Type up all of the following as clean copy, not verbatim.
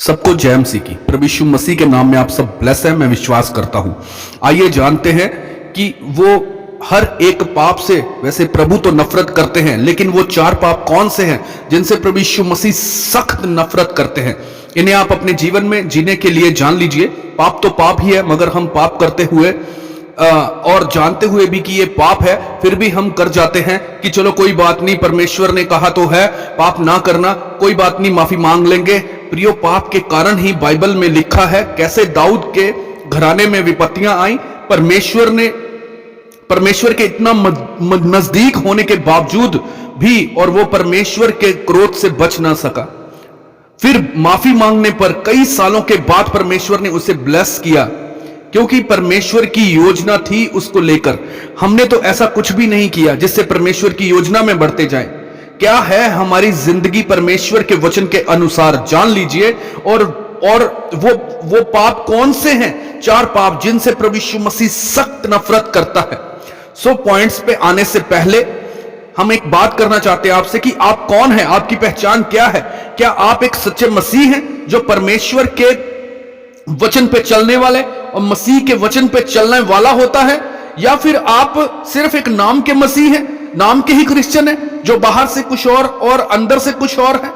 सबको जय मसीह की। प्रभु यीशु मसीह के नाम में आप सब ब्लेस हैं, मैं विश्वास करता हूं। आइए जानते हैं कि वो हर एक पाप से वैसे प्रभु तो नफरत करते हैं, लेकिन वो 4 पाप कौन से हैं जिनसे प्रभु यीशु मसीह सख्त नफरत करते हैं। इन्हें आप अपने जीवन में जीने के लिए जान लीजिए। पाप तो पाप ही है, मगर हम पाप करते हुए और जानते हुए भी कि ये पाप है, फिर भी हम कर जाते हैं कि चलो कोई बात नहीं, परमेश्वर ने कहा तो है पाप ना करना, कोई बात नहीं, माफी मांग लेंगे। प्रियो, पाप के कारण ही बाइबल में लिखा है कैसे दाऊद के घराने में विपत्तियां आई। परमेश्वर के इतना नजदीक होने के बावजूद भी और वो परमेश्वर के क्रोध से बच ना सका। फिर माफी मांगने पर कई सालों के बाद परमेश्वर ने उसे ब्लेस किया, क्योंकि परमेश्वर की योजना थी उसको लेकर। हमने तो ऐसा कुछ भी नहीं किया जिससे परमेश्वर की योजना में बढ़ते जाएं। क्या है हमारी जिंदगी परमेश्वर के वचन के अनुसार, जान लीजिए। और वो पाप कौन से हैं? 4 पाप जिनसे प्रभु यीशु मसीह सख्त नफरत करता है। सो पॉइंट्स पे आने से पहले हम एक बात करना चाहते हैं आपसे कि आप कौन हैं, आपकी पहचान क्या है। क्या आप एक सच्चे मसीह हैं जो परमेश्वर के वचन पे चलने वाले और मसीह के वचन पे चलने वाला होता है, या फिर आप सिर्फ एक नाम के मसीह हैं, नाम के ही क्रिश्चियन हैं जो बाहर से कुछ और अंदर से कुछ और है?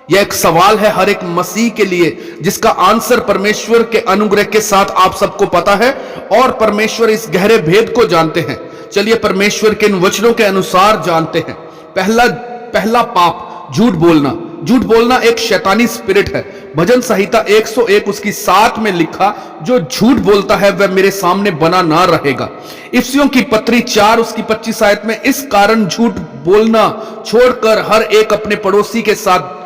यह एक सवाल है हर एक मसीह के लिए, जिसका आंसर परमेश्वर के अनुग्रह के साथ आप सबको पता है और परमेश्वर इस गहरे भेद को जानते हैं। चलिए परमेश्वर के इन वचनों के अनुसार जानते हैं। पहला पाप, झूठ बोलना। झूठ बोलना एक शैतानी स्पिरिट है। भजन संहिता 101 उसकी 7 में लिखा, जो झूठ बोलता है वह मेरे सामने बना ना रहेगा। इफिसियों की पत्री 4 उसकी 25 आयत में, इस कारण झूठ बोलना छोड़कर हर एक अपने पड़ोसी के साथ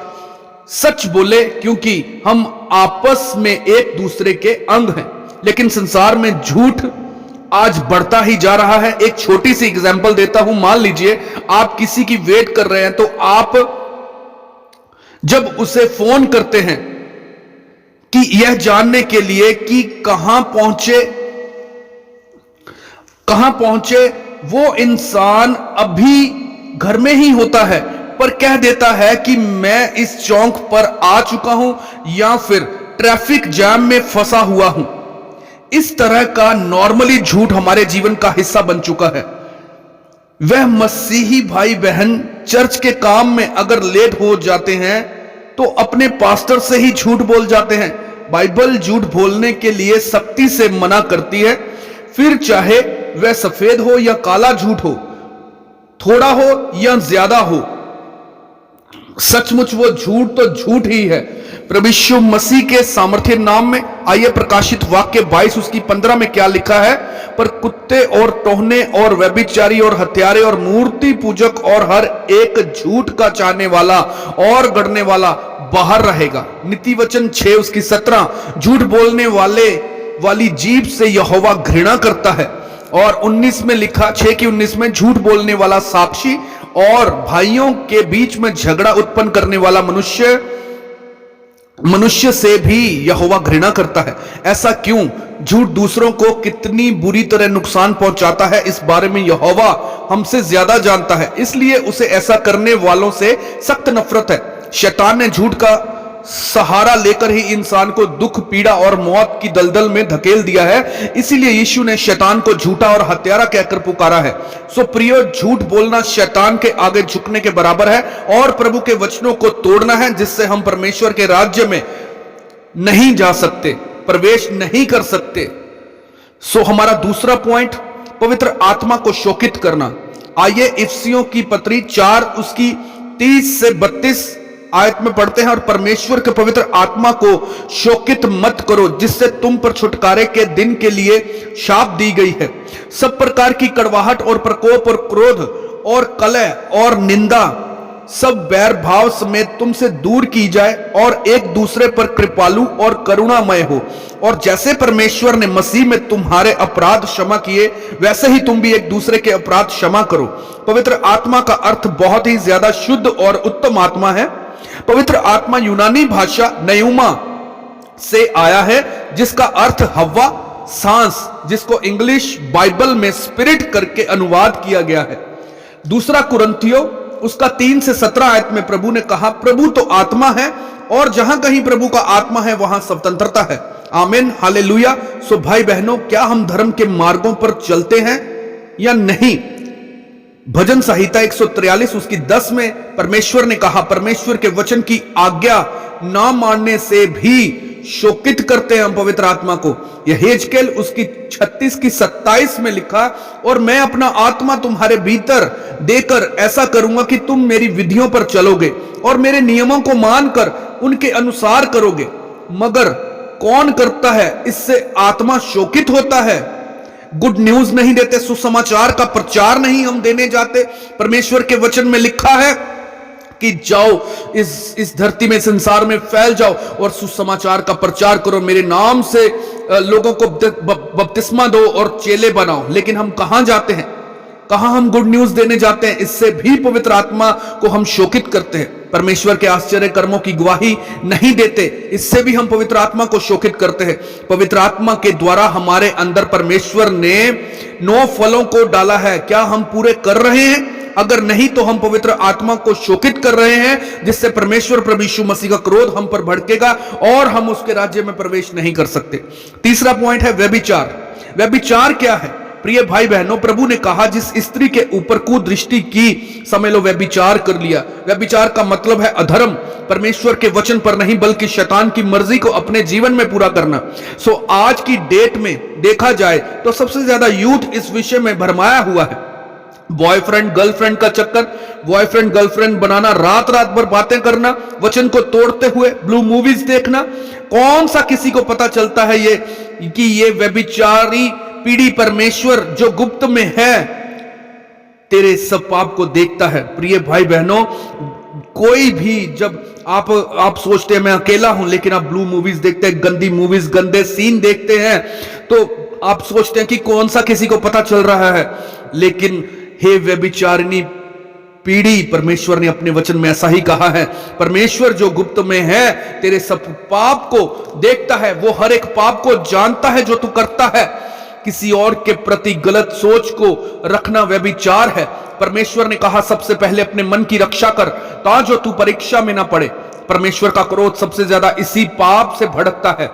सच बोले, क्योंकि हम आपस में एक दूसरे के अंग हैं। लेकिन संसार में झूठ आज बढ़ता ही जा रहा है। एक छोटी सी एग्जांपल देता हूं। मान लीजिए आप किसी की वेट कर रहे हैं, तो आप जब उसे फोन करते हैं कि यह जानने के लिए कि कहां पहुंचे, वो इंसान अभी घर में ही होता है पर कह देता है कि मैं इस चौक पर आ चुका हूं या फिर ट्रैफिक जैम में फंसा हुआ हूं। इस तरह का नॉर्मली झूठ हमारे जीवन का हिस्सा बन चुका है। वह मसीही भाई बहन चर्च के काम में अगर लेट हो जाते हैं तो अपने पास्टर से ही झूठ बोल जाते हैं। बाइबल झूठ बोलने के लिए सख्ती से मना करती है, फिर चाहे वह सफेद हो या काला झूठ हो, थोड़ा हो या ज्यादा हो, सचमुच वो झूठ तो झूठ ही है। प्रभु यीशु मसीह के सामर्थ्य नाम में आइए प्रकाशित वाक्य 22 उसकी 15 में क्या लिखा है, पर कुत्ते और टोहने और व्यभिचारी और हत्यारे और मूर्ति पूजक और हर एक झूठ का चाहने वाला और गढ़ने वाला बाहर रहेगा। नीति वचन 6 उसकी 17, झूठ बोलने वाली जीभ से यहोवा घृणा करता है। और 19 में लिखा, 6 की 19 में, झूठ बोलने वाला साक्षी और भाइयों के बीच में झगड़ा उत्पन्न करने वाला मनुष्य से भी यहोवा घृणा करता है। ऐसा क्यों? झूठ दूसरों को कितनी बुरी तरह नुकसान पहुंचाता है, इस बारे में यहोवा हमसे ज्यादा जानता है, इसलिए उसे ऐसा करने वालों से सख्त नफरत है। शैतान ने झूठ का सहारा लेकर ही इंसान को दुख, पीड़ा और मौत की दलदल में धकेल दिया है। इसीलिए यीशु ने शैतान को झूठा और हत्यारा कहकर पुकारा है। सो प्रियो, झूठ बोलना शैतान के आगे झुकने के बराबर है और प्रभु के वचनों को तोड़ना है, जिससे हम परमेश्वर के राज्य में नहीं जा सकते, प्रवेश नहीं कर सकते। सो हमारा दूसरा पॉइंट, पवित्र आत्मा को शोकित करना। आइए इफिसियों की पत्री 4 उसकी 30 से 32 आयत में पढ़ते हैं, और परमेश्वर के पवित्र आत्मा को शोकित मत करो, जिससे तुम पर छुटकारे के दिन के लिए शाप दी गई है। सब प्रकार की कड़वाहट और प्रकोप और क्रोध और कलह और निंदा सब बैर भाव समेत तुमसे दूर की जाए, और एक दूसरे पर कृपालु और करुणामय हो। और जैसे परमेश्वर ने मसीह में तुम्हारे अपराध क्षमा किए, वैसे ही तुम भी एक दूसरे के अपराध क्षमा करो। पवित्र आत्मा का अर्थ बहुत ही ज्यादा शुद्ध और उत्तम आत्मा है। पवित्र आत्मा यूनानी भाषा नयूमा से आया है, जिसका अर्थ हवा, सांस, जिसको इंग्लिश बाइबल में स्पिरिट करके अनुवाद किया गया है। दूसरा कुरिन्थियों उसका 3 से 17 आयत में प्रभु ने कहा, प्रभु तो आत्मा है और जहां कहीं प्रभु का आत्मा है वहां स्वतंत्रता है। आमीन, हालेलुया। सो भाई बहनों, क्या हम धर्म के मार्गों पर चलते हैं या नहीं? भजन संहिता 143 उसकी 10 में परमेश्वर ने कहा, परमेश्वर के वचन की आज्ञा ना मानने से भी शोकित करते हैं हम पवित्र आत्मा को। यह हेजकेल उसकी 36 की 27 में लिखा, और मैं अपना आत्मा तुम्हारे भीतर देकर ऐसा करूंगा कि तुम मेरी विधियों पर चलोगे और मेरे नियमों को मानकर उनके अनुसार करोगे। मगर कौन करता है, इससे आत्मा शोकित होता है। गुड न्यूज नहीं देते, सुसमाचार का प्रचार नहीं हम देने जाते। परमेश्वर के वचन में लिखा है कि जाओ इस धरती में, संसार में फैल जाओ और सुसमाचार का प्रचार करो, मेरे नाम से लोगों को बपतिस्मा दो और चेले बनाओ। लेकिन हम कहां जाते हैं, कहां हम गुड न्यूज देने जाते हैं? इससे भी पवित्र आत्मा को हम शोकित करते हैं। परमेश्वर के आश्चर्य कर्मों की गवाही नहीं देते, इससे भी हम पवित्र आत्मा को शोकित करते हैं। पवित्र आत्मा के द्वारा हमारे अंदर परमेश्वर ने 9 फलों को डाला है, क्या हम पूरे कर रहे हैं? अगर नहीं तो हम पवित्र आत्मा को शोकित कर रहे हैं, जिससे परमेश्वर प्रभु यीशु मसीह का क्रोध हम पर भड़केगा और हम उसके राज्य में प्रवेश नहीं कर सकते। तीसरा पॉइंट है व्यभिचार। व्यभिचार क्या है? प्रिय भाई बहनों, प्रभु ने कहा, जिस स्त्री के ऊपर कुदृष्टि की, समझ लो व्यभिचार कर लिया। व्यभिचार का मतलब है अधर्म, परमेश्वर के वचन पर नहीं बल्कि शैतान की मर्जी को अपने जीवन में पूरा करना। सो आज की डेट में देखा जाए तो सबसे ज्यादा यूथ इस विषय में भरमाया हुआ है। बॉयफ्रेंड गर्लफ्रेंड का चक्कर, बॉयफ्रेंड गर्लफ्रेंड बनाना, रात रात भर बातें करना, वचन को तोड़ते हुए ब्लू मूवीज देखना। कौन सा किसी को पता चलता है ये कि ये व्यभिचारी पीढ़ी परमेश्वर जो गुप्त में है तेरे सब पाप को देखता है। प्रिय भाई बहनों, कोई भी, जब आप सोचते हैं मैं अकेला हूं, लेकिन आप ब्लू मूवीज देखते हैं, गंदी मूवीज, गंदे सीन देखते हैं, तो आप सोचते हैं कि कौन सा किसी को पता चल रहा है। लेकिन हे व्यभिचारिणी पीढ़ी, परमेश्वर ने अपने वचन में ऐसा ही कहा है, परमेश्वर जो गुप्त में है तेरे सब पाप को देखता है। वो हर एक पाप को जानता है जो तू करता है। किसी और के प्रति गलत सोच को रखना व्यभिचार है। परमेश्वर ने कहा, सबसे पहले अपने मन की रक्षा कर ताकि तू परीक्षा में ना पड़े। परमेश्वर का क्रोध सबसे ज्यादा इसी पाप से भड़कता है।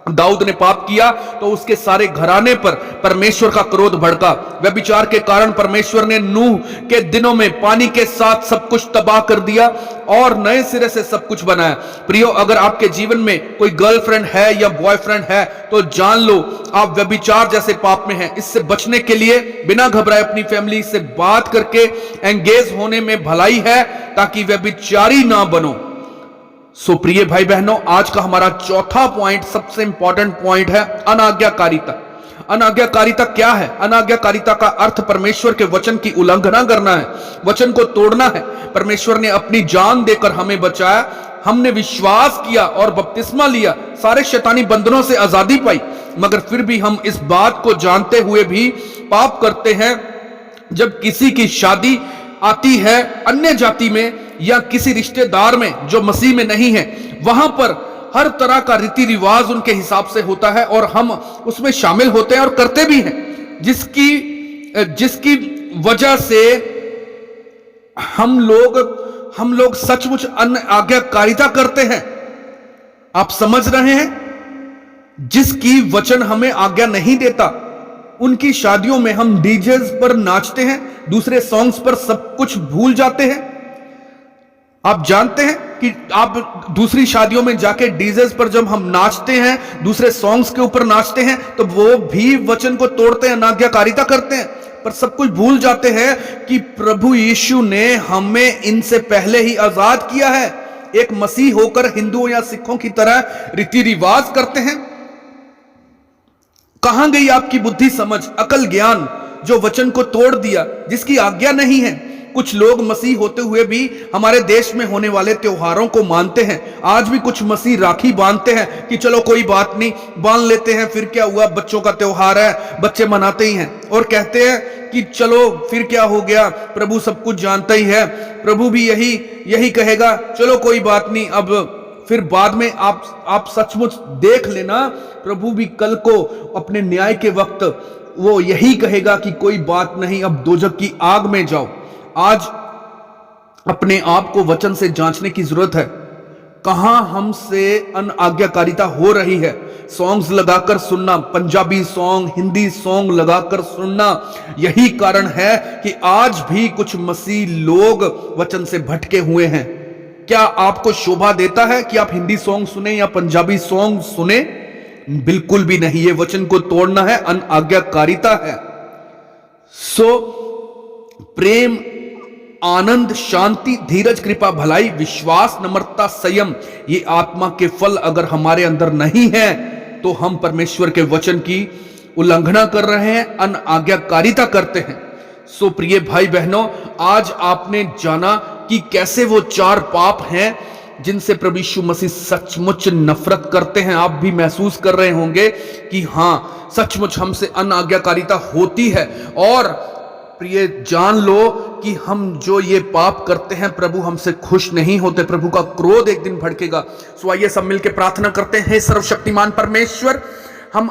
दाऊद ने पाप किया तो उसके सारे घराने पर परमेश्वर का क्रोध भड़का। व्यभिचार के कारण परमेश्वर ने नूह के दिनों में पानी के साथ सब कुछ तबाह कर दिया और नए सिरे से सब कुछ बनाया। प्रियो, अगर आपके जीवन में कोई गर्लफ्रेंड है या बॉयफ्रेंड है तो जान लो आप व्यभिचार जैसे पाप में हैं। इससे बचने के लिए बिना घबराए अपनी फैमिली से बात करके एंगेज होने में भलाई है, ताकि व्यभिचारी ना बनो। सो प्रिय भाई बहनों, आज का हमारा चौथा पॉइंट, सबसे इंपॉर्टेंट पॉइंट है अनाज्ञाकारिता। अनाज्ञाकारिता क्या है? अनाज्ञाकारिता का अर्थ परमेश्वर के वचन की उल्लंघना करना है, वचन को तोड़ना है। परमेश्वर ने अपनी जान देकर हमें बचाया, हमने विश्वास किया और बपतिस्मा लिया, सारे शैतानी बंधनों से आजादी पाई, मगर फिर भी हम इस बात को जानते हुए भी पाप करते हैं। जब किसी की शादी आती है अन्य जाति में या किसी रिश्तेदार में जो मसीह में नहीं है, वहां पर हर तरह का रीति रिवाज उनके हिसाब से होता है और हम उसमें शामिल होते हैं और करते भी हैं, जिसकी वजह से हम लोग सचमुच अनाज्ञाकारिता करते हैं। आप समझ रहे हैं? जिसकी वचन हमें आज्ञा नहीं देता, उनकी शादियों में हम डीजेस पर नाचते हैं, दूसरे सॉन्ग्स पर सब कुछ भूल जाते हैं। आप जानते हैं कि आप दूसरी शादियों में जाके डीजेस पर जब हम नाचते हैं, दूसरे सॉन्ग्स के ऊपर नाचते हैं, तो वो भी वचन को तोड़ते हैं, अनाज्ञाकारिता करते हैं, पर सब कुछ भूल जाते हैं कि प्रभु यीशु ने हमें इनसे पहले ही आजाद किया है। एक मसीह होकर हिंदुओं या सिखों की तरह रीति रिवाज करते हैं। कहां गई आपकी बुद्धि, समझ, अकल, ज्ञान, जो वचन को तोड़ दिया, जिसकी आज्ञा नहीं है? कुछ लोग मसीह होते हुए भी हमारे देश में होने वाले त्योहारों को मानते हैं। आज भी कुछ मसीह राखी बांधते हैं कि चलो कोई बात नहीं, बांध लेते हैं, फिर क्या हुआ, बच्चों का त्योहार है, बच्चे मनाते ही हैं, और कहते हैं कि चलो फिर क्या हो गया, प्रभु सब कुछ जानता ही है, प्रभु भी यही कहेगा, चलो कोई बात नहीं। अब फिर बाद में आप सचमुच देख लेना, प्रभु भी कल को अपने न्याय के वक्त वो यही कहेगा कि कोई बात नहीं, अब दोजख की आग में जाओ। आज अपने आप को वचन से जांचने की जरूरत है। कहां हमसे अनआज्ञाकारिता हो रही है। सॉन्ग्स लगाकर सुनना, पंजाबी सॉन्ग, हिंदी सॉन्ग लगाकर सुनना, यही कारण है कि आज भी कुछ मसीह लोग वचन से भटके हुए हैं। क्या आपको शोभा देता है कि आप हिंदी सॉन्ग सुने या पंजाबी सॉन्ग सुने? बिल्कुल भी नहीं। ये वचन को तोड़ना है, अनआज्ञाकारिता है। प्रेम, आनंद, शांति, धीरज, कृपा, भलाई, विश्वास, नम्रता, संयम, ये आत्मा के फल अगर हमारे अंदर नहीं है तो हम परमेश्वर के वचन की उल्लंघना कर रहे हैं, अनआज्ञाकारिता करते हैं। प्रिय भाई बहनों, आज आपने जाना कि कैसे वो 4 पाप हैं जिनसे प्रभु यीशु मसीह सचमुच नफरत करते हैं। आप भी महसूस कर रहे होंगे कि हां, सचमुच हमसे अनआज्ञाकारिता होती है। और प्रिय, जान लो कि हम जो ये पाप करते हैं, प्रभु हमसे खुश नहीं होते, प्रभु का क्रोध एक दिन भड़केगा। आइए सब मिलकर प्रार्थना करते हैं। सर्वशक्तिमान परमेश्वर, हम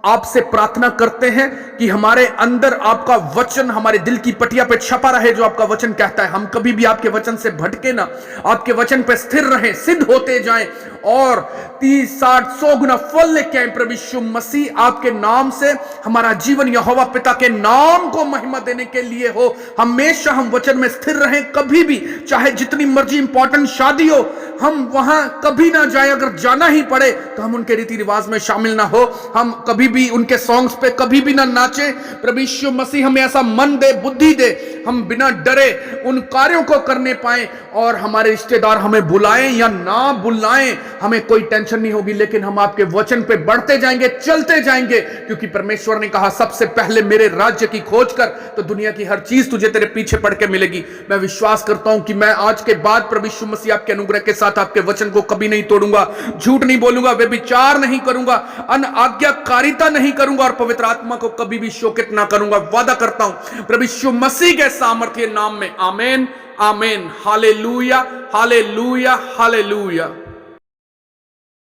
आपसे प्रार्थना करते हैं कि हमारे अंदर आपका वचन हमारे दिल की पटिया पे छपा रहे, जो आपका वचन कहता है। हम कभी भी आपके वचन से भटके ना, आपके वचन पे स्थिर रहें, सिद्ध होते जाएं और 30, 60, 100 गुना फल लेके आए प्रभु यीशु मसीह आपके नाम से। हमारा जीवन यहोवा पिता के नाम को महिमा देने के लिए हो। हमेशा हम वचन में स्थिर रहें, कभी भी, चाहे जितनी मर्जी इंपॉर्टेंट शादी हो, हम वहां कभी ना जाए। अगर जाना ही पड़े तो हम उनके रीति रिवाज में शामिल ना हो, हम कभी भी उनके सॉन्ग्स पे कभी भी ना नाचे। प्रभु यीशु मसीह हमें ऐसा मन दे, बुद्धि दे, हम बिना डरे उन कार्यों को करने पाए। और हमारे रिश्तेदार हमें बुलाएं या ना बुलाएं, हमें कोई टेंशन नहीं होगी, लेकिन हम आपके वचन पे बढ़ते जाएंगे, चलते जाएंगे, क्योंकि परमेश्वर ने कहा सबसे पहले मेरे राज्य की खोज कर, तो दुनिया की हर चीज तुझे तेरे पीछे पड़ के मिलेगी। मैं विश्वास करता हूं कि मैं आज के बाद प्रभु यीशु मसीह आपके अनुग्रह के साथ आपके वचन को कभी नहीं तोड़ूंगा, झूठ नहीं बोलूंगा, व्यभिचार नहीं करूंगा, अनआज्ञाकारिता नहीं करूंगा और पवित्र आत्मा को कभी भी शोकित ना करूंगा। वादा करता हूं प्रभु यीशु मसीह के सामर्थ्य नाम में। आमीन, आमीन, हालेलुया, हालेलुया, हालेलुया।